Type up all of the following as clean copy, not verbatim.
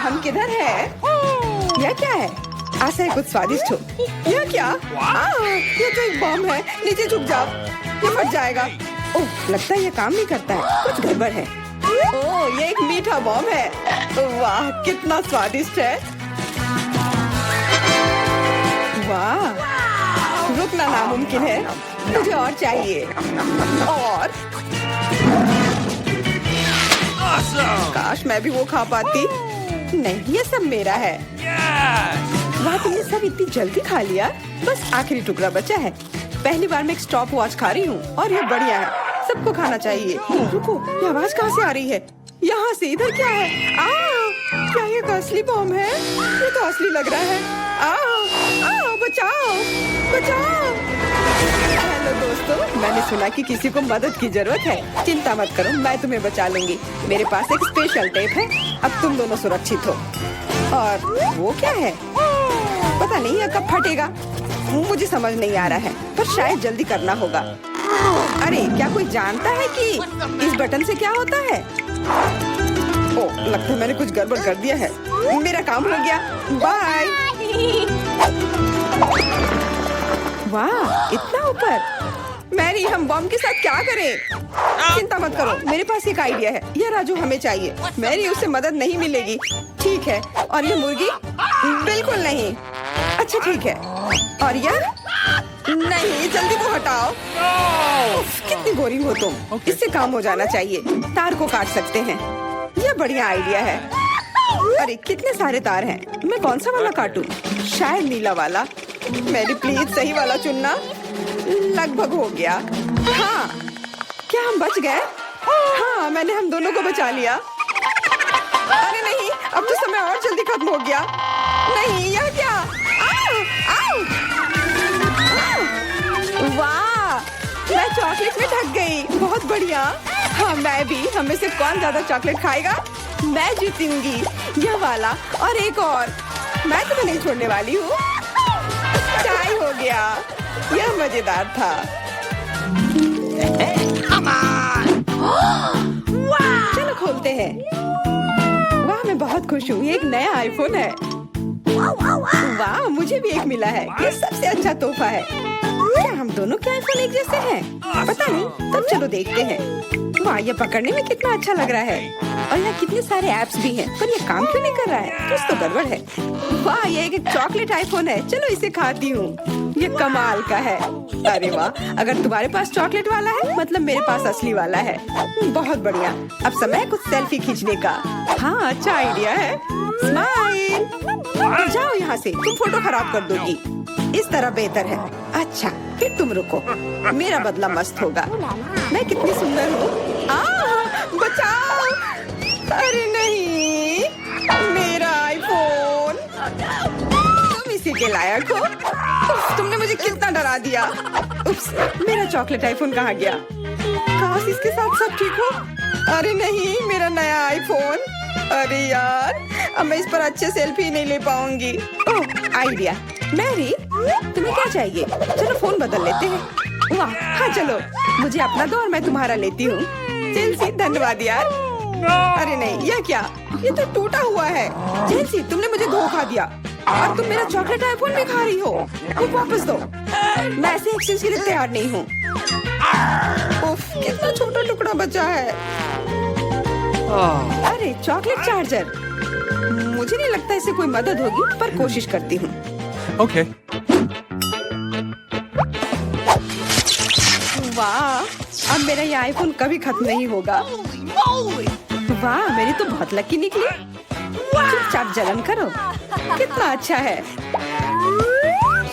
हम किधर है? यह क्या है? आशा है कुछ स्वादिष्ट हो। यह क्या? ये तो एक बम है। नीचे झुक जाओ, ये फट जाएगा। ओह, लगता है ये काम नहीं करता है। कुछ गड़बड़ है। ओह, ये एक मीठा बम है। वाह, कितना स्वादिष्ट है। वाह, रुकना नामुमकिन है। मुझे और चाहिए। और काश मैं भी वो खा पाती। नहीं, ये सब मेरा है। वाह, तुमने सब इतनी जल्दी खा लिया। बस आखिरी टुकड़ा बचा है। पहली बार मैं एक स्टॉप वॉच खा रही हूँ और ये बढ़िया है। सबको खाना चाहिए। रुको, ये आवाज कहाँ से आ रही है? यहाँ से। इधर क्या है? क्या ये असली बम है? ये तो असली लग रहा है। बचाओ, बचाओ। हेलो दोस्तों, मैंने सुना कि किसी को मदद की जरूरत है। चिंता मत करो, मैं तुम्हें बचा लूंगी। मेरे पास एक स्पेशल टेप है। अब तुम दोनों सुरक्षित हो। और वो क्या है? पता नहीं ये कब फटेगा। मुझे समझ नहीं आ रहा है, पर शायद जल्दी करना होगा। अरे, क्या कोई जानता है कि इस बटन से क्या होता है? ओह, लगता है मैंने कुछ गड़बड़ कर दिया है। मेरा काम हो गया। बाय। वाह, इतना ऊपर। मैरी, हम बम के साथ क्या करें? चिंता मत करो, मेरे पास एक आइडिया है। यह राजू हमें चाहिए। मैरी, उससे मदद नहीं मिलेगी। ठीक है। और ये मुर्गी? बिल्कुल नहीं। अच्छा, ठीक है। और यह? नहीं, जल्दी को हटाओ। कितनी बोरिंग हो तुम। इससे काम हो जाना चाहिए। तार को काट सकते हैं। यह बढ़िया आइडिया है। अरे, कितने सारे तार हैं। मैं कौन सा वाला काटूं? शायद नीला वाला। मेरी प्लीज सही वाला चुनना। लगभग हो गया। हाँ, क्या हम बच गए? हाँ, मैंने हम दोनों को बचा लिया। अरे नहीं, अब तो समय और जल्दी खत्म हो गया। नहीं, यह क्या? वाह, मैं चॉकलेट में ढक गई। बहुत बढ़िया। हाँ, मैं भी। हमें से कौन ज्यादा चॉकलेट खाएगा? मैं जीतूंगी। यह वाला और एक और। मैं तुम्हें नहीं छोड़ने वाली हूँ। चाय हो गया। यह मजेदार था। चलो खोलते हैं। वाह, मैं बहुत खुश हूँ। ये एक नया आईफोन है। वाह, मुझे भी एक मिला है। ये सबसे अच्छा तोहफा है। क्या हम दोनों के आईफोन एक जैसे हैं? पता नहीं, तब चलो देखते हैं। वाह, ये पकड़ने में कितना अच्छा लग रहा है। और यहाँ कितने सारे ऐप्स भी हैं, पर ये काम क्यों नहीं कर रहा है? कुछ तो गड़बड़ है। वाह, ये एक चॉकलेट आईफोन है। चलो इसे खाती हूँ। ये कमाल का है। अरे वाह, अगर तुम्हारे पास चॉकलेट वाला है, मतलब मेरे पास असली वाला है। बहुत बढ़िया। अब समय है कुछ सेल्फी खींचने का। हाँ, अच्छा आइडिया है। स्माइल। जाओ यहाँ से, तुम फोटो खराब कर दोगी। इस तरह बेहतर है। अच्छा, फिर तुम रुको। मेरा बदला मस्त होगा। मैं कितनी सुंदर हूँ। बचाओ। अरे नहीं, मेरा आईफोन। तुम इसी के लायक हो। तुमने मुझे कितना डरा दिया। उप्स, मेरा चॉकलेट आईफोन कहाँ गया? काश इसके साथ सब ठीक हो। अरे नहीं, मेरा नया आईफोन। अरे यार, अब मैं इस पर अच्छे सेल्फी नहीं ले पाऊंगी। ओह, आइडिया। मैरी, तुम्हें क्या चाहिए? चलो फोन बदल लेते हैं। वाह, हाँ चलो। मुझे अपना दो और मैं तुम्हारा लेती हूँ। जेलसी, धन्यवाद यार। अरे नहीं, यह क्या? ये तो टूटा हुआ है। जेलसी, तुमने मुझे धोखा दिया और तुम मेरा चॉकलेट आईफोन भी खा रही हो। वो वापस दो। मैं ऐसे एक्सचेंज के लिए तैयार नहीं हूँ। उफ, कितना छोटा टुकड़ा बचा है। अरे, चॉकलेट चार्जर। मुझे नहीं लगता इसे कोई मदद होगी, पर कोशिश करती हूँ। Okay. वाह, अब मेरा ये आईफोन कभी खत्म नहीं होगा। वाह, मेरी तो बहुत लकी निकली। चुपचाप जलन करो। कितना अच्छा है।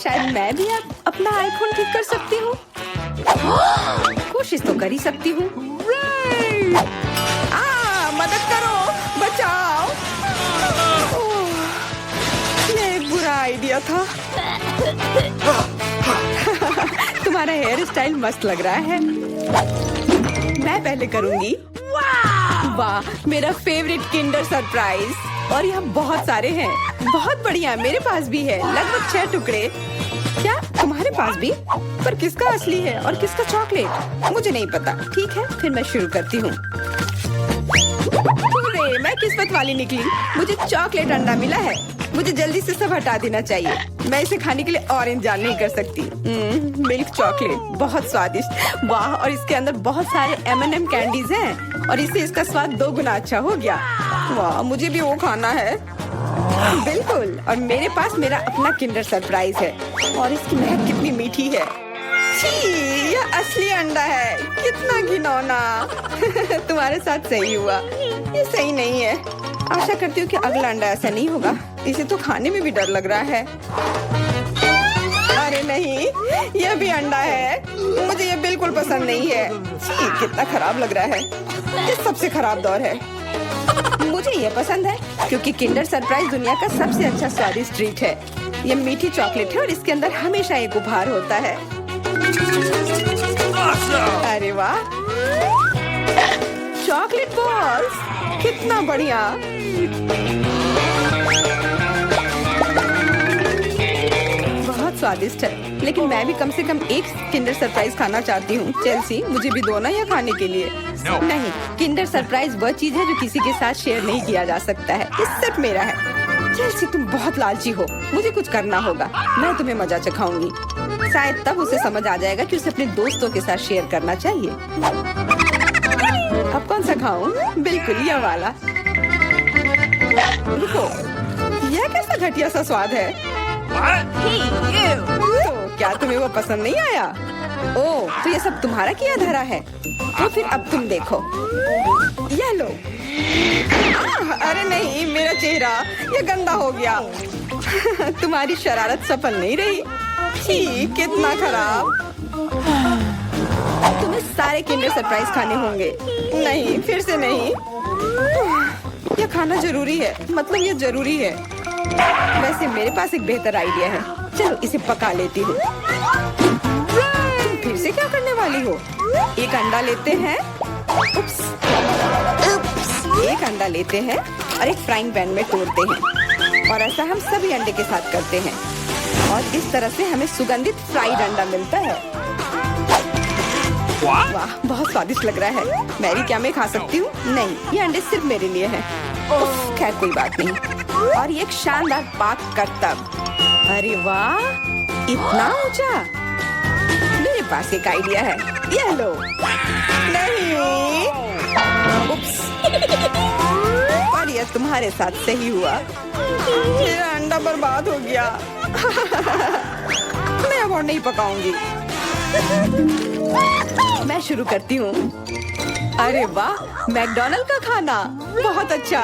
शायद मैं भी अब अपना आईफोन ठीक कर सकती हूँ। कोशिश तो कर ही सकती हूँ। मदद करो, बचाओ। ये एक बुरा आइडिया था। तुम्हारा हेयर स्टाइल मस्त लग रहा है। मैं पहले करूंगी। वाह, मेरा फेवरेट किंडर सरप्राइज। और यहाँ बहुत सारे हैं। बहुत बढ़िया, मेरे पास भी है। लगभग 6 टुकड़े। क्या तुम्हारे पास भी? पर किसका असली है और किसका चॉकलेट? मुझे नहीं पता। ठीक है, फिर मैं शुरू करती हूँ। अरे मैं किस्मत वाली निकली, मुझे चॉकलेट अंडा मिला है। मुझे जल्दी से सब हटा देना चाहिए। मैं इसे खाने के लिए और इंतजार नहीं कर सकती। मिल्क चॉकलेट बहुत स्वादिष्ट, वाह। और इसके अंदर बहुत सारे M&M कैंडीज हैं और इससे इसका स्वाद 2 गुना अच्छा हो गया। वाह, मुझे भी वो खाना है। बिल्कुल, और मेरे पास मेरा अपना किंडर सरप्राइज है और इसकी महक कितनी मीठी है। छी, यह असली अंडा है, कितना घिनौना। तुम्हारे साथ सही हुआ, ये सही नहीं है। आशा करती हूँ कि अगला अंडा ऐसा नहीं होगा। इसे तो खाने में भी डर लग रहा है। अरे नहीं, यह भी अंडा है। मुझे यह बिल्कुल पसंद नहीं है। छी, कितना खराब लग रहा है। ये सबसे खराब दौर है। मुझे यह पसंद है क्योंकि किंडर सरप्राइज दुनिया का सबसे अच्छा स्वादिष्ट ट्रीट है। यह मीठी चॉकलेट है और इसके अंदर हमेशा एक उपहार होता है। अरे वाह, चॉकलेट बॉल्स, कितना बढ़िया। बहुत स्वादिष्ट है, लेकिन मैं भी कम से कम एक किंडर सरप्राइज खाना चाहती हूँ। चेल्सी, मुझे भी दो ना यह खाने के लिए। नहीं, किंडर सरप्राइज वह चीज है जो किसी के साथ शेयर नहीं किया जा सकता है। ये सिर्फ मेरा है। चेल्सी, तुम बहुत लालची हो। मुझे कुछ करना होगा। मैं तुम्हें मजा चखाऊंगी। शायद तब उसे समझ आ जाएगा कि उसे अपने दोस्तों के साथ शेयर करना चाहिए। अब कौन सा खाऊं? बिल्कुल यह वाला। रुको, यह कैसा घटिया सा स्वाद है। तो क्या तुम्हें वो पसंद नहीं आया? ओह, तो ये सब तुम्हारा किया धरा है। तो फिर अब तुम देखो, यह लो। अरे नहीं, मेरा चेहरा ये गंदा हो गया। तुम्हारी शरारत सफल नहीं रही। छी, कितना खराब। तुम्हें सारे किंडर सरप्राइज खाने होंगे। नहीं, फिर से नहीं। यह खाना जरूरी है, मतलब यह जरूरी है। वैसे मेरे पास एक बेहतर आइडिया है। चलो इसे पका लेती हूँ। तुम फिर से क्या करने वाली हो? एक अंडा लेते हैं। उप्स, एक अंडा लेते हैं और एक फ्राइंग पैन में तोड़ते हैं और ऐसा हम सभी अंडे के साथ करते हैं और इस तरह से हमें सुगंधित फ्राइड अंडा मिलता है। वाह, बहुत स्वादिष्ट लग रहा है। मैरी, क्या मैं खा सकती हूँ? नहीं, ये अंडे सिर्फ मेरे लिए हैं। खैर कोई बात नहीं। और ये एक शानदार पाक करतब। अरे वाह, इतना ऊंचा। मेरे पास एक आइडिया है। ये लो। नहीं, उप्स। पर यह तुम्हारे साथ सही हुआ। मेरा अंडा बर्बाद हो गया। मैं अब और नहीं पकाऊंगी। मैं शुरू करती हूँ। अरे वाह, मैकडॉनल्ड का खाना, बहुत अच्छा।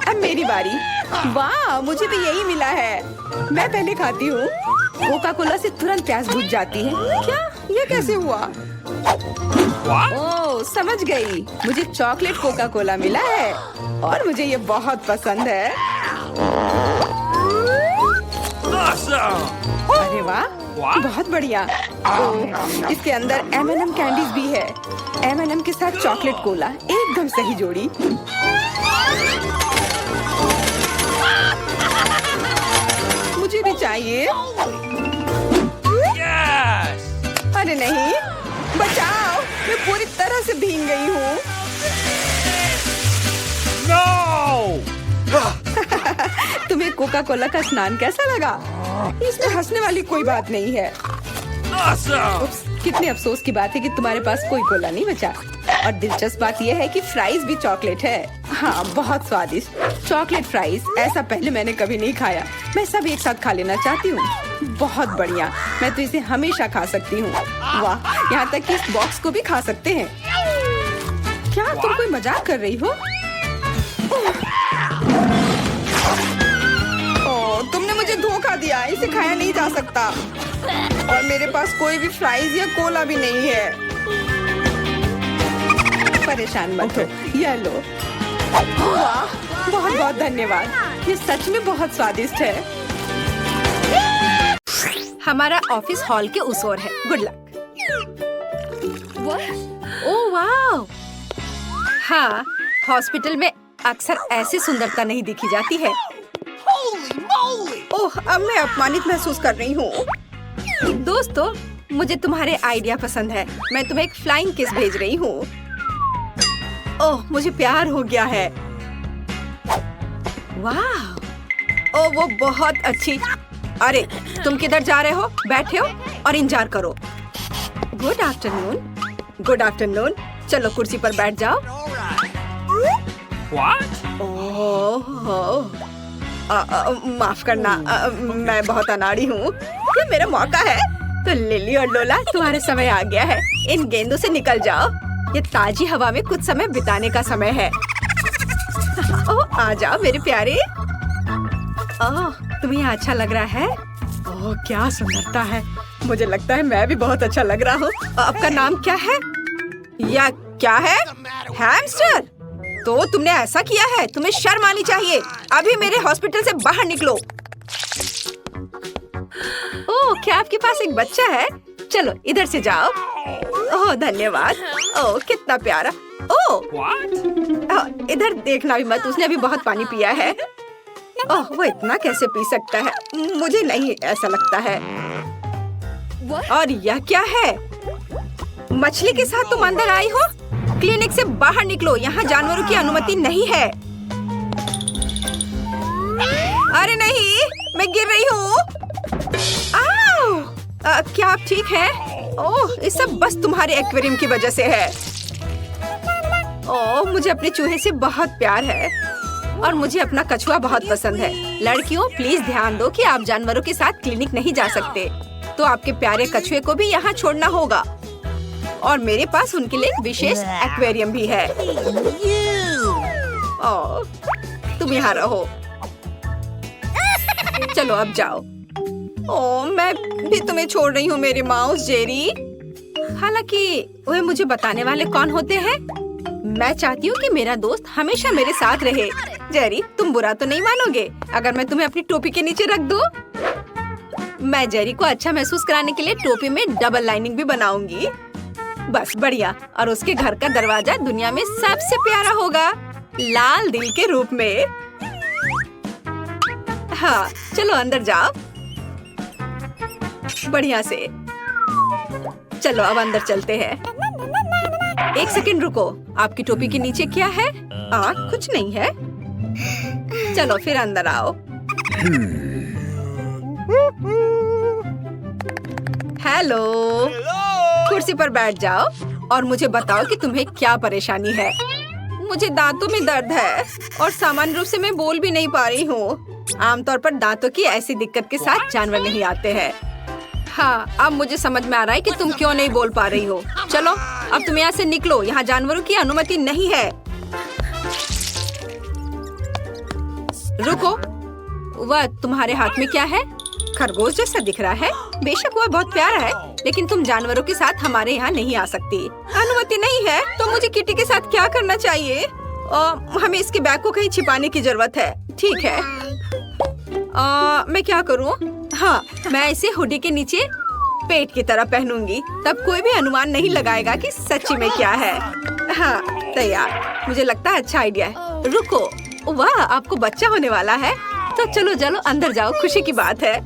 अब मेरी बारी। वाह, मुझे भी यही मिला है। मैं पहले खाती हूँ। कोका कोला से तुरंत प्यास बुझ जाती है। क्या? ये कैसे हुआ? ओह, समझ गई। मुझे चॉकलेट कोका कोला मिला है और मुझे ये बहुत पसंद है। अरे वाह, बहुत बढ़िया। ओह, इसके अंदर M&M कैंडीज भी है। M&M के साथ चॉकलेट कोला, एकदम सही जोड़ी। मुझे भी चाहिए। अरे नहीं, बचाओ, मैं पूरी तरह से भीग गई हूँ। तुम्हें कोका कोला का स्नान कैसा लगा? इसमें हंसने वाली कोई बात नहीं है। उप्स, कितने अफसोस की बात है कि तुम्हारे पास कोई कोला नहीं बचा। और दिलचस्प बात यह है कि फ्राइज भी चॉकलेट है। हाँ, बहुत स्वादिष्ट चॉकलेट फ्राइज। ऐसा पहले मैंने कभी नहीं खाया। मैं सब एक साथ खा लेना चाहती हूँ। बहुत बढ़िया, मैं तो इसे हमेशा खा सकती हूँ। वाह, यहाँ तक कि इस बॉक्स को भी खा सकते हैं। क्या तुम कोई मजाक कर रही हो? ओह, तुमने मुझे धोखा दिया। इसे खाया नहीं जा सकता और मेरे पास कोई भी फ्राइज या कोला भी नहीं है। परेशान मत हो, यह लो। वाह, बहुत बहुत धन्यवाद। ये सच में बहुत स्वादिष्ट है। हमारा ऑफिस हॉल के उस ओर है। Good luck. ओह वाह, हाँ, हॉस्पिटल में अक्सर ऐसी सुंदरता नहीं दिखी जाती है। ओह, अब मैं अपमानित महसूस कर रही हूँ। दोस्तों, मुझे तुम्हारे आइडिया पसंद है। मैं तुम्हें एक फ्लाइंग किस भेज रही हूँ। ओह, मुझे प्यार हो गया है। वाह, ओह वो बहुत अच्छी। अरे तुम किधर जा रहे हो? बैठे हो और इंतजार करो। Good afternoon. Good afternoon. चलो कुर्सी पर बैठ जाओ। ओह, माफ करना, मैं बहुत अनाड़ी हूँ। ये मेरा मौका है। तो लिली और लोला, तुम्हारा समय आ गया है। इन गेंदों से निकल जाओ। ये ताजी हवा में कुछ समय बिताने का समय है। ओह, आ जाओ मेरे प्यारे। ओह, तुम्हें यहाँ अच्छा लग रहा है? ओह, क्या सुंदरता है। मुझे लगता है मैं भी बहुत अच्छा लग रहा हूँ। आपका नाम क्या है? या क्या है? हैमस्टर। तो तुमने ऐसा किया है? तुम्हें शर्म आनी चाहिए। अभी मेरे हॉस्पिटल से बाहर निकलो। ओह, क्या आपके पास एक बच्चा है? चलो इधर से जाओ। ओह धन्यवाद। ओह कितना प्यारा। ओह इधर देखना भी मत, उसने अभी बहुत पानी पिया है। ओह वो इतना कैसे पी सकता है? मुझे नहीं ऐसा लगता है। और यह क्या है? मछली के साथ तुम अंदर आई हो? क्लिनिक से बाहर निकलो, यहाँ जानवरों की अनुमति नहीं है। अरे नहीं, मैं गिर रही हूँ। क्या आप ठीक हैं? ओह ये सब बस तुम्हारे एक्वेरियम की वजह से है। ओह मुझे अपने चूहे से बहुत प्यार है और मुझे अपना कछुआ बहुत पसंद है। लड़कियों प्लीज ध्यान दो कि आप जानवरों के साथ क्लिनिक नहीं जा सकते, तो आपके प्यारे कछुए को भी यहाँ छोड़ना होगा। और मेरे पास उनके लिए एक विशेष एक्वेरियम भी है। ओह तुम यहाँ रहो। चलो अब जाओ। ओह मैं भी तुम्हें छोड़ रही हूँ मेरे माउस जेरी। हालांकि वह मुझे बताने वाले कौन होते हैं? मैं चाहती हूँ कि मेरा दोस्त हमेशा मेरे साथ रहे। जेरी तुम बुरा तो नहीं मानोगे अगर मैं तुम्हें अपनी टोपी के नीचे रख दूँ? मैं जेरी को अच्छा महसूस कराने के लिए टोपी में डबल लाइनिंग भी बनाऊंगी। बस बढ़िया। और उसके घर का दरवाजा दुनिया में सबसे प्यारा होगा, लाल दिल के रूप में। हाँ चलो अंदर जाओ। बढ़िया से। चलो अब अंदर चलते हैं। एक सेकंड रुको, आपकी टोपी के नीचे क्या है? कुछ नहीं है। चलो फिर अंदर आओ। हेलो, कुर्सी पर बैठ जाओ और मुझे बताओ कि तुम्हें क्या परेशानी है। मुझे दांतों में दर्द है और सामान्य रूप से मैं बोल भी नहीं पा रही हूँ। आमतौर पर दांतों की ऐसी दिक्कत के साथ जानवर नहीं आते हैं। हाँ अब मुझे समझ में आ रहा है कि तुम क्यों नहीं बोल पा रही हो। चलो अब तुम यहाँ से निकलो, यहाँ जानवरों की अनुमति नहीं है। रुको, वह तुम्हारे हाथ में क्या है? खरगोश जैसा दिख रहा है। बेशक वह बहुत प्यारा है, लेकिन तुम जानवरों के साथ हमारे यहाँ नहीं आ सकती। अनुमति नहीं है तो मुझे किटी के साथ क्या करना चाहिए? हमें इसके बैग को कहीं छिपाने की जरूरत है। ठीक है, मैं क्या करूँ? हाँ मैं इसे हुडी के नीचे पेट की तरह पहनूंगी, तब कोई भी अनुमान नहीं लगाएगा कि सच्ची में क्या है। हाँ तैयार। मुझे लगता है अच्छा आइडिया है। रुको, वाह आपको बच्चा होने वाला है। तो चलो चलो अंदर जाओ, खुशी की बात है।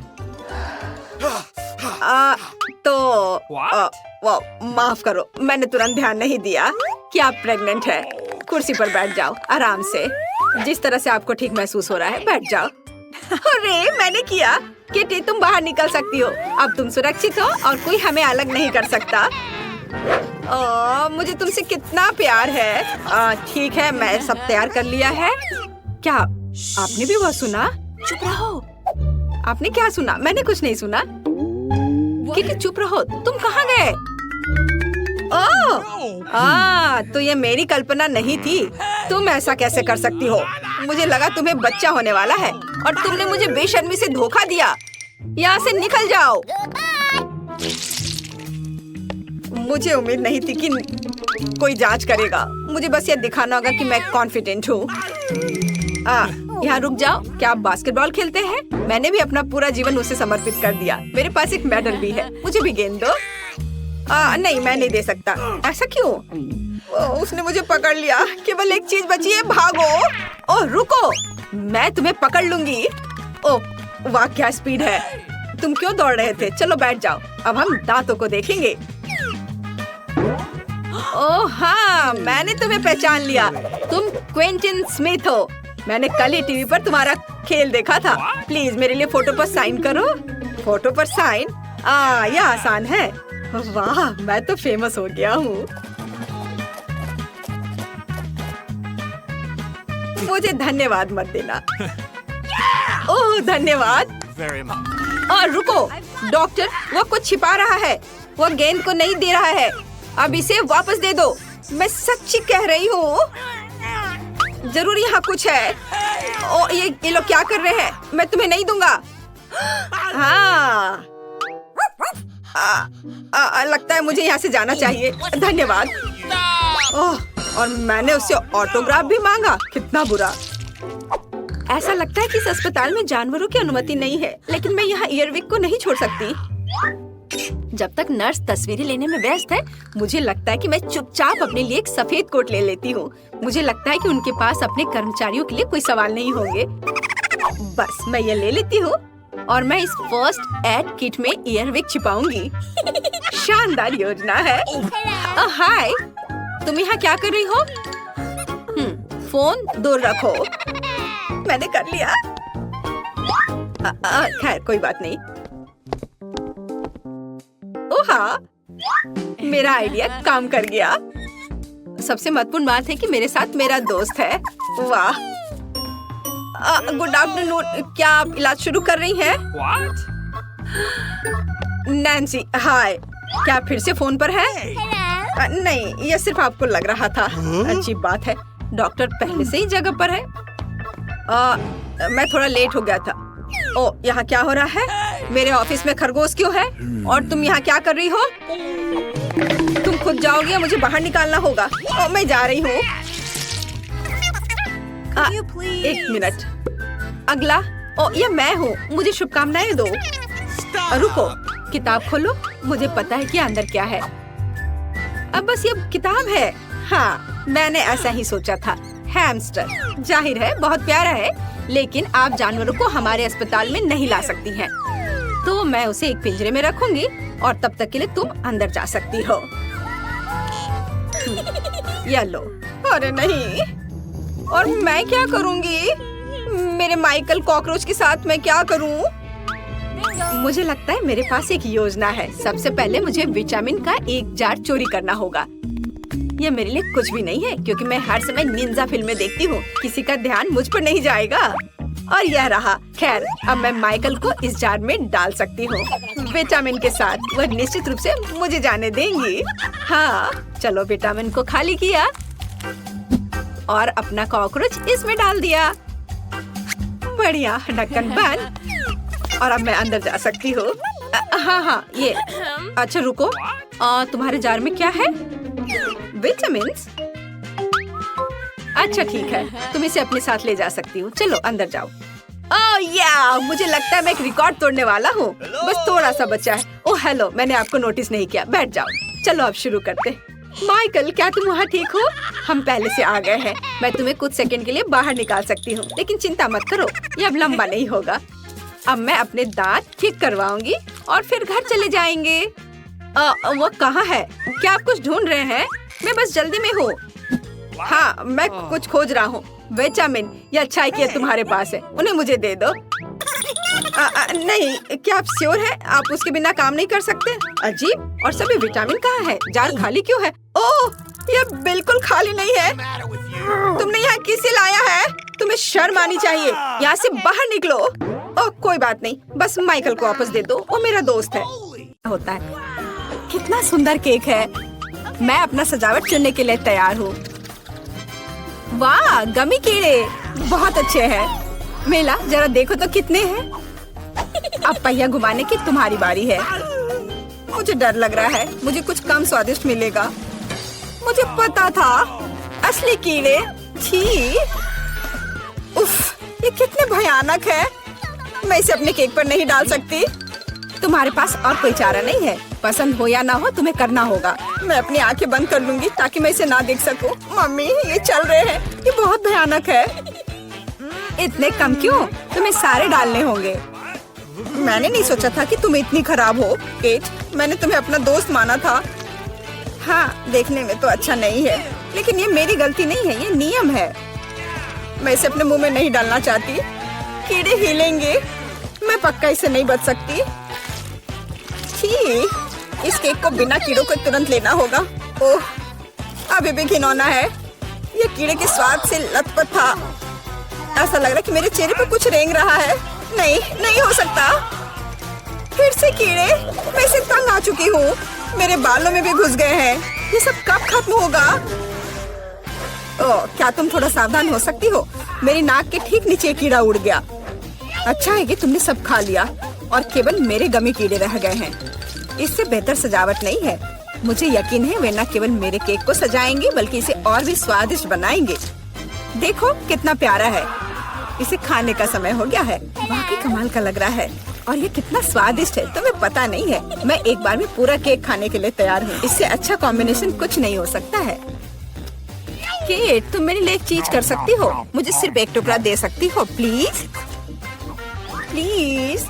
माफ करो, मैंने तुरंत ध्यान नहीं दिया कि आप प्रेग्नेंट है। कुर्सी पर बैठ जाओ आराम से, जिस तरह से आपको ठीक महसूस हो रहा है बैठ जाओ। अरे मैंने किया। किटी तुम बाहर निकल सकती हो। अब तुम सुरक्षित हो और कोई हमें अलग नहीं कर सकता। मुझे तुमसे कितना प्यार है। ठीक है मैं सब तैयार कर लिया है। क्या आपने भी वो सुना? चुप रहो। आपने क्या सुना? मैंने कुछ नहीं सुना। किटी चुप रहो। तुम कहाँ गए? तो ये मेरी कल्पना नहीं थी। तुम ऐसा कैसे कर सकती हो? मुझे लगा तुम्हें बच्चा होने वाला है और तुमने मुझे बेशर्मी से धोखा दिया। यहाँ से निकल जाओ। मुझे उम्मीद नहीं थी कि कोई जांच करेगा। मुझे बस ये दिखाना होगा कि मैं कॉन्फिडेंट हूँ। यहाँ रुक जाओ। क्या आप बास्केटबॉल खेलते हैं? मैंने भी अपना पूरा जीवन उसे समर्पित कर दिया। मेरे पास एक मेडल भी है। मुझे भी गेंद दो। नहीं मैं नहीं दे सकता। ऐसा क्यों? उसने मुझे पकड़ लिया। केवल एक चीज बची है, भागो। ओह रुको, मैं तुम्हें पकड़ लूंगी। ओह वाह क्या स्पीड है। तुम क्यों दौड़ रहे थे? चलो बैठ जाओ, अब हम दांतों को देखेंगे। ओह हाँ, मैंने तुम्हें पहचान लिया। तुम क्विंटन स्मिथ हो। मैंने कल ही टीवी पर तुम्हारा खेल देखा था। प्लीज मेरे लिए फोटो पर साइन करो। फोटो पर साइन? यह आसान है। वाह, मैं तो फेमस हो गया हूँ। मुझे धन्यवाद मत देना। ओह धन्यवाद। और रुको, डॉक्टर, वो कुछ छिपा रहा है। वो गेंद को नहीं दे रहा है। अब इसे वापस दे दो। मैं सच्ची कह रही हूँ। जरूर यहाँ कुछ है। ओ ये लोग क्या कर रहे हैं? मैं तुम्हें नहीं दूंगा। हाँ, लगता है मुझे यहाँ से जाना चाहिए। धन्यवाद। ओह, और मैंने उससे ऑटोग्राफ भी मांगा। कितना बुरा। ऐसा लगता है कि इस अस्पताल में जानवरों की अनुमति नहीं है, लेकिन मैं यहाँ ईयरविक को नहीं छोड़ सकती। जब तक नर्स तस्वीरें लेने में व्यस्त है, मुझे लगता है कि मैं चुपचाप अपने लिए एक सफेद कोट ले लेती हूँ। मुझे लगता है कि उनके पास अपने कर्मचारियों के लिए कोई सवाल नहीं होंगे। बस मैं ये ले लेती हूँ और मैं इस फर्स्ट एड किट में ईयरविक छिपाऊंगी। शानदार योजना है। हाय, तुम यहाँ क्या कर रही हो? फोन दूर रखो। मैंने कर लिया। खैर कोई बात नहीं। ओह हाँ, मेरा आइडिया काम कर गया। सबसे महत्वपूर्ण बात है कि मेरे साथ मेरा दोस्त है। वाह। Good afternoon. क्या आप इलाज शुरू कर रही हैं? नैन्सी, हाय। क्या आप फिर से फोन पर है? नहीं, यह सिर्फ आपको लग रहा था। अच्छी बात है। डॉक्टर पहले से ही जगह पर है। मैं थोड़ा लेट हो गया था। ओ, यहाँ क्या हो रहा है? मेरे ऑफिस में खरगोश क्यों है? और तुम यहाँ क्या कर रही हो? तुम खुद जाओगी या मुझे बाहर निकालना होगा? ओ, मैं जा रही हूँ। एक मिनट। अगला। ओ, ये मैं हूँ। मुझे शुभकामनाएं दो। रुको, किताब खोलो। मुझे पता है कि अंदर क्या है। अब बस ये किताब है। हाँ, मैंने ऐसा ही सोचा था। हैमस्टर, जाहिर है बहुत प्यारा है, लेकिन आप जानवरों को हमारे अस्पताल में नहीं ला सकती हैं। तो मैं उसे एक पिंजरे में रखूंगी और तब तक के लिए तुम अंदर जा सकती हो। या लो। अरे नहीं। और मैं क्या करूंगी? मेरे माइकल कॉकरोच के साथ मैं क्या करूं? मुझे लगता है मेरे पास एक योजना है। सबसे पहले मुझे विटामिन का एक जार चोरी करना होगा। ये मेरे लिए कुछ भी नहीं है, क्योंकि मैं हर समय निंजा फिल्में देखती हूँ। किसी का ध्यान मुझ पर नहीं जाएगा। और यह रहा। खैर, अब मैं माइकल को इस जार में डाल सकती हूँ विटामिन के साथ। वह निश्चित रूप से मुझे जाने देंगी। हाँ, चलो विटामिन को खाली किया और अपना कॉकरोच इसमें डाल दिया। बढ़िया, ढक्कन बंद। और अब मैं अंदर जा सकती हूँ। हाँ, ये। अच्छा रुको, तुम्हारे जार में क्या है? विटामिन्स? अच्छा ठीक है, तुम इसे अपने साथ ले जा सकती हो। चलो अंदर जाओ। ओह या, मुझे लगता है मैं एक रिकॉर्ड तोड़ने वाला हूँ। बस थोड़ा सा बचा है। ओह हेलो, मैंने आपको नोटिस नहीं किया। बैठ जाओ। चलो अब शुरू करते। माइकल, क्या तुम वहाँ ठीक हो? हम पहले से आ गए हैं। मैं तुम्हें कुछ सेकंड के लिए बाहर निकाल सकती हूँ, लेकिन चिंता मत करो, ये अब लंबा नहीं होगा। अब मैं अपने दांत ठीक करवाऊंगी और फिर घर चले जाएंगे। वो कहाँ है? क्या आप कुछ ढूंढ रहे हैं? मैं बस जल्दी में हूँ। हाँ, मैं कुछ खोज रहा हूँ। विटामिन, ये अच्छा है कि तुम्हारे पास है। उन्हें मुझे दे दो। नहीं, क्या आप श्योर हैं? आप उसके बिना काम नहीं कर सकते? अजीब, और सभी विटामिन कहाँ है? जार खाली क्यों है? ओह, ये बिल्कुल खाली नहीं है। तुमने यहाँ किसे लाया है? तुम्हें शर्म आनी चाहिए। यहाँ से बाहर निकलो। ओह, कोई बात नहीं, बस माइकल को वापस दे दो। वो मेरा दोस्त है। होता है। कितना सुंदर केक है। मैं अपना सजावट चुनने के लिए तैयार हूँ। वाह, गमी कीड़े बहुत अच्छे हैं। मेला, जरा देखो तो कितने हैं। अब पहिया घुमाने की तुम्हारी बारी है। मुझे डर लग रहा है, मुझे कुछ कम स्वादिष्ट मिलेगा। मुझे पता था, असली कीड़े। छी, उफ, ये कितने भयानक है। मैं इसे अपने केक पर नहीं डाल सकती। तुम्हारे पास और कोई चारा नहीं है। पसंद हो या ना हो, तुम्हें करना होगा। मैं अपनी आंखें बंद कर लूंगी ताकि मैं इसे ना देख सकूं। मम्मी, ये चल रहे हैं। ये बहुत भयानक है। इतने कम क्यों? तुम्हें सारे डालने होंगे। मैंने नहीं सोचा था कि तुम इतनी खराब हो, केट। मैंने तुम्हें अपना दोस्त माना था। हाँ, देखने में तो अच्छा नहीं है, लेकिन ये मेरी गलती नहीं है, ये नियम है। मैं इसे अपने मुंह में नहीं डालना चाहती। कीड़े हिलेंगे, मैं पक्का इसे नहीं बच सकती। ठीक, इस केक को बिना कीड़ों को तुरंत लेना होगा। ओह, अभी भी घिनौना है। ये कीड़े के स्वाद से लथपथ था। ऐसा लग रहा है कि मेरे चेहरे पर कुछ रेंग रहा है। नहीं, नहीं हो सकता। फिर से कीड़े। मैं इसे तंग आ चुकी हूँ। मेरे बालों में भी घुस गए हैं। ये सब कब खत्म होगा? ओह, क्या तुम थोड़ा सावधान हो सकती हो? मेरी नाक के ठीक नीचे कीड़ा उड़ गया। अच्छा है कि तुमने सब खा लिया और केवल मेरे गमी कीड़े रह गए हैं। इससे बेहतर सजावट नहीं है। मुझे यकीन है वे न केवल मेरे केक को सजाएंगे बल्कि इसे और भी स्वादिष्ट बनाएंगे। देखो कितना प्यारा है। इसे खाने का समय हो गया है। वाकई कमाल का लग रहा है और ये कितना स्वादिष्ट है तुम्हें पता नहीं है। मैं एक बार में पूरा केक खाने के लिए तैयार हूँ। इससे अच्छा कॉम्बिनेशन कुछ नहीं हो सकता है। केट, तुम मेरे लिए एक चीज कर सकती हो? मुझे सिर्फ एक टुकड़ा दे सकती हो प्लीज? प्लीज।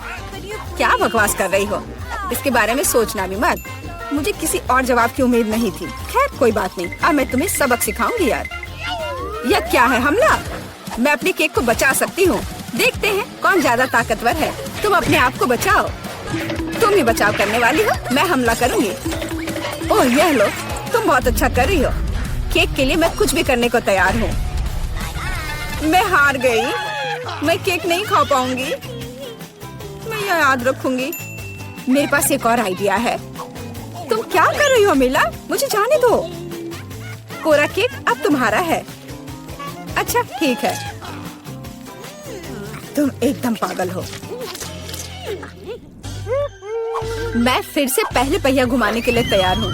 क्या बकवास कर रही हो? इसके बारे में सोचना भी मत। मुझे किसी और जवाब की उम्मीद नहीं थी। खैर कोई बात नहीं, अब मैं तुम्हें सबक सिखाऊंगी यार। यह क्या है, हमला? मैं अपने केक को बचा सकती हूँ। देखते हैं कौन ज्यादा ताकतवर है। तुम अपने आप को बचाओ। तुम ही बचाव करने वाली हो, मैं हमला करूंगी। ओह यह लो, तुम बहुत अच्छा कर रही हो। केक के लिए मैं कुछ भी करने को तैयार हूँ। मैं हार गई। मैं केक नहीं खा पाऊंगी। मैं यह याद रखूंगी। मेरे पास एक और आइडिया है। तुम क्या कर रही हो मिला? मुझे जाने दो। पूरा केक अब तुम्हारा है। अच्छा ठीक है। तुम एकदम पागल हो। मैं फिर से पहले पहिया घुमाने के लिए तैयार हूँ।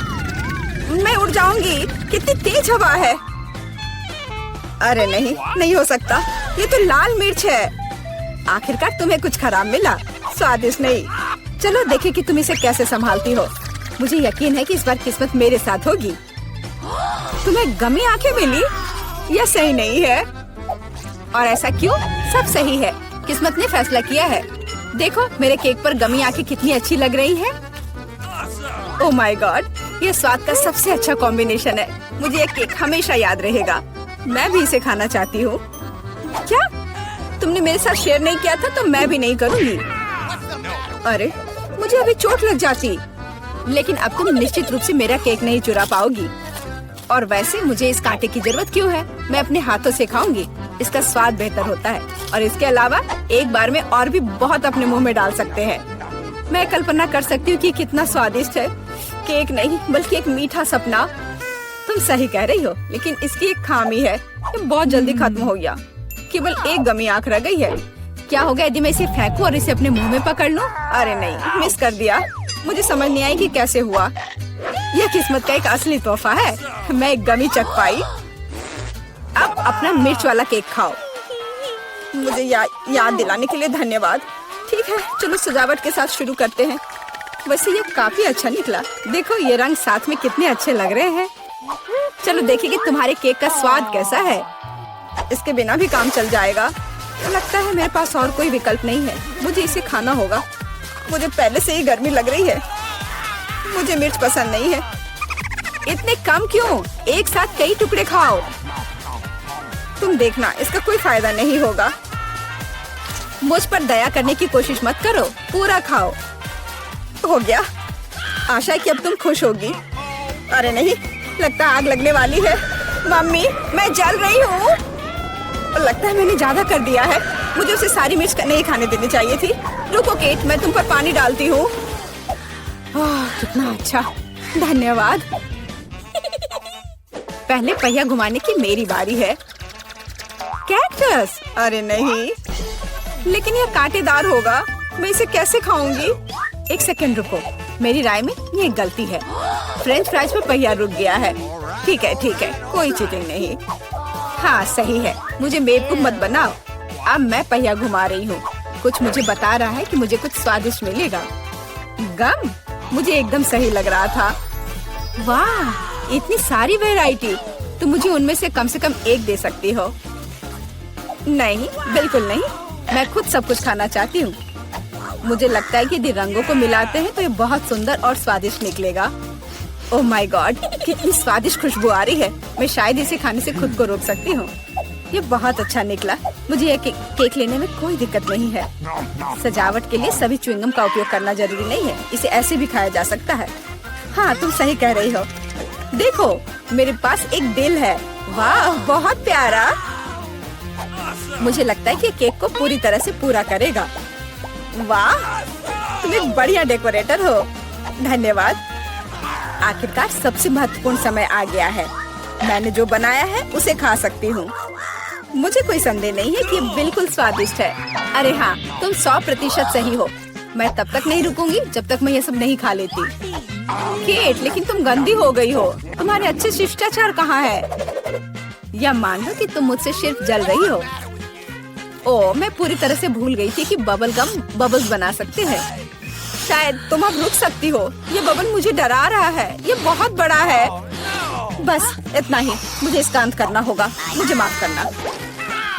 मैं उड़ जाऊंगी। कितनी तेज हवा है। अरे नहीं, नहीं हो सकता। ये तो लाल मिर्च है। आखिरकार तुम्हें कुछ खराब मिला। स्वादिष्ट नहीं। चलो देखें कि तुम इसे कैसे संभालती हो। मुझे यकीन है कि इस बार किस्मत मेरे साथ होगी। तुम्हें गमी आंखें मिली? यह सही नहीं है। और ऐसा क्यों? सब सही है। किस्मत ने फैसला किया है। देखो मेरे केक पर गमी आंखें कितनी अच्छी लग रही है। ओह माय गॉड, ये स्वाद का सबसे अच्छा कॉम्बिनेशन है। मुझे ये केक हमेशा याद रहेगा। मैं भी इसे खाना चाहती हूँ। क्या तुमने मेरे साथ शेयर नहीं किया था तो मैं भी नहीं करूँगी। अरे मुझे अभी चोट लग जाती। लेकिन अब तुम निश्चित रूप से मेरा केक नहीं चुरा पाओगी। और वैसे मुझे इस कांटे की जरूरत क्यों है? मैं अपने हाथों से खाऊंगी। इसका स्वाद बेहतर होता है और इसके अलावा एक बार में और भी बहुत अपने मुंह में डाल सकते हैं। मैं कल्पना कर सकती हूँ कि कितना स्वादिष्ट है। केक नहीं बल्कि एक मीठा सपना। तुम सही कह रही हो, लेकिन इसकी एक खामी है। ये बहुत जल्दी खत्म हो गया। केवल एक गमी आंख रह गई है। क्या होगा यदि मैं इसे फेंकूं और इसे अपने मुंह में पकड़ लूं? अरे नहीं, मिस कर दिया। मुझे समझ नहीं आई कि कैसे हुआ। यह किस्मत का एक असली तोहफा है। मैं एक गमी चख पाई। अब अपना मिर्च वाला केक खाओ। मुझे याद दिलाने के लिए धन्यवाद। ठीक है, चलो सजावट के साथ शुरू करते हैं। वैसे ये काफी अच्छा निकला। देखो ये रंग साथ में कितने अच्छे लग रहे हैं। चलो देखिए कि तुम्हारे केक का स्वाद कैसा है। इसके बिना भी काम चल जाएगा। लगता है मेरे पास और कोई विकल्प नहीं है। मुझे इसे खाना होगा। मुझे पहले से ही गर्मी लग रही है। मुझे मिर्च पसंद नहीं है। इतने कम क्यों? एक साथ कई टुकड़े खाओ। तुम देखना, इसका कोई फायदा नहीं होगा। मुझ पर दया करने की कोशिश मत करो। पूरा खाओ। हो गया। आशा है कि अब तुम खुश होगी। अरे नहीं, लगता आग लगने वाली है। मम्मी, मैं जल रही हूँ। लगता है मैंने ज्यादा कर दिया है। मुझे उसे सारी मिर्च नहीं खाने देनी चाहिए थी। रुको केट, मैं तुम पर पानी डालती हूँ। कितना अच्छा, धन्यवाद। पहले पहिया घुमाने की मेरी बारी है। कैक्टस? अरे नहीं, लेकिन यह कांटेदार होगा। मैं इसे कैसे खाऊंगी? एक सेकंड रुको, मेरी राय में ये गलती है। फ्रेंच फ्राइज पर पहिया रुक गया है। ठीक है, कोई चीटिंग नहीं। हाँ सही है। मुझे बेवकूफ मत बनाओ। अब मैं पहिया घुमा रही हूँ। कुछ मुझे बता रहा है कि मुझे कुछ स्वादिष्ट मिलेगा। गम? मुझे एकदम सही लग रहा था। वाह, इतनी सारी वैरायटी। तुम मुझे उनमें से कम एक दे सकती हो। नहीं, बिल्कुल नहीं। मैं खुद सब कुछ खाना चाहती हूँ। मुझे लगता है कि यदि रंगों को मिलाते हैं तो ये बहुत सुंदर और स्वादिष्ट निकलेगा। ओह माय गॉड, कितनी स्वादिष्ट खुशबू आ रही है। मैं शायद इसे खाने से खुद को रोक सकती हूँ। ये बहुत अच्छा निकला। मुझे ये केक लेने में कोई दिक्कत नहीं है। सजावट के लिए सभी च्युइंगम का उपयोग करना जरूरी नहीं है। इसे ऐसे भी खाया जा सकता है। हाँ, तुम सही कह रही हो। देखो, मेरे पास एक दिल है। वाह, बहुत प्यारा। मुझे लगता है कि केक को पूरी तरह से पूरा करेगा। वाह, तुम एक बढ़िया डेकोरेटर हो। धन्यवाद। आखिरकार सबसे महत्वपूर्ण समय आ गया है। मैंने जो बनाया है उसे खा सकती हूँ। मुझे कोई संदेह नहीं है कि ये बिल्कुल स्वादिष्ट है। अरे हाँ, तुम 100% सही हो। मैं तब तक नहीं रुकूंगी जब तक मैं ये सब नहीं खा लेती। केट, लेकिन तुम गंदी हो गई हो। तुम्हारे अच्छे शिष्टाचार कहाँ है? या मान लो कि तुम मुझसे सिर्फ जल रही हो। ओह, मैं पूरी तरह से भूल गई थी कि बबल गम बबल्स बना सकते हैं। शायद तुम अब रुक सकती हो। ये बबल मुझे डरा रहा है। ये बहुत बड़ा है। बस इतना ही। मुझे इसका अंत करना होगा। मुझे माफ करना।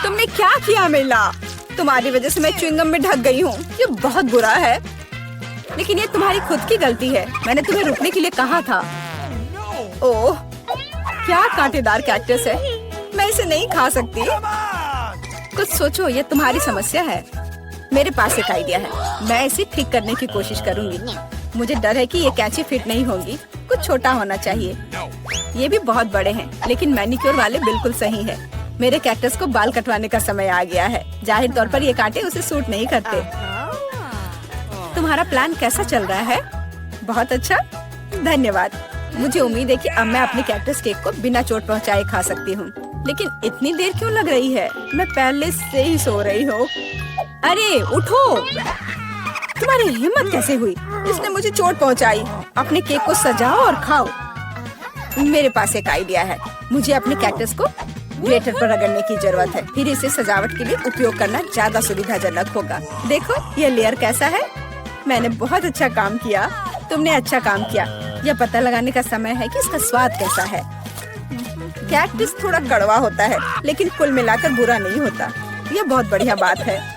तुमने क्या किया मिला? तुम्हारी वजह से मैं च्युइंगम में ढक गई हूँ। ये बहुत बुरा है। लेकिन ये तुम्हारी खुद की गलती है। मैंने तुम्हें रुकने के लिए कहा था। ओह, क्या कांटेदार कैक्टस है। मैं इसे नहीं खा सकती। कुछ सोचो, ये तुम्हारी समस्या है। मेरे पास एक आइडिया है। मैं इसे ठीक करने की कोशिश करूंगी। मुझे डर है कि ये कैंची फिट नहीं होगी। कुछ छोटा होना चाहिए। ये भी बहुत बड़े हैं, लेकिन मैनिक्योर वाले बिल्कुल सही है। मेरे कैक्टस को बाल कटवाने का समय आ गया है। जाहिर तौर पर ये कांटे उसे सूट नहीं करते। तुम्हारा प्लान कैसा चल रहा है? बहुत अच्छा, धन्यवाद। मुझे उम्मीद है कि अब मैं अपने कैक्टस केक को बिना चोट पहुंचाए खा सकती हूँ। लेकिन इतनी देर क्यों लग रही है? मैं पहले से ही सो रही हूँ। अरे उठो, तुम्हारी हिम्मत कैसे हुई? इसने मुझे चोट पहुंचाई। अपने केक को सजाओ और खाओ। मेरे पास एक आइडिया है। मुझे अपने कैक्टस को ग्लेटर पर रगड़ने की जरूरत है। फिर इसे सजावट के लिए उपयोग करना ज्यादा सुविधाजनक होगा। देखो ये लेयर कैसा है। मैंने बहुत अच्छा काम किया। तुमने अच्छा काम किया। यह पता लगाने का समय है कि इसका स्वाद कैसा है। कैक्टस थोड़ा कड़वा होता है, लेकिन कुल मिलाकर बुरा नहीं होता। यह बहुत बढ़िया बात है।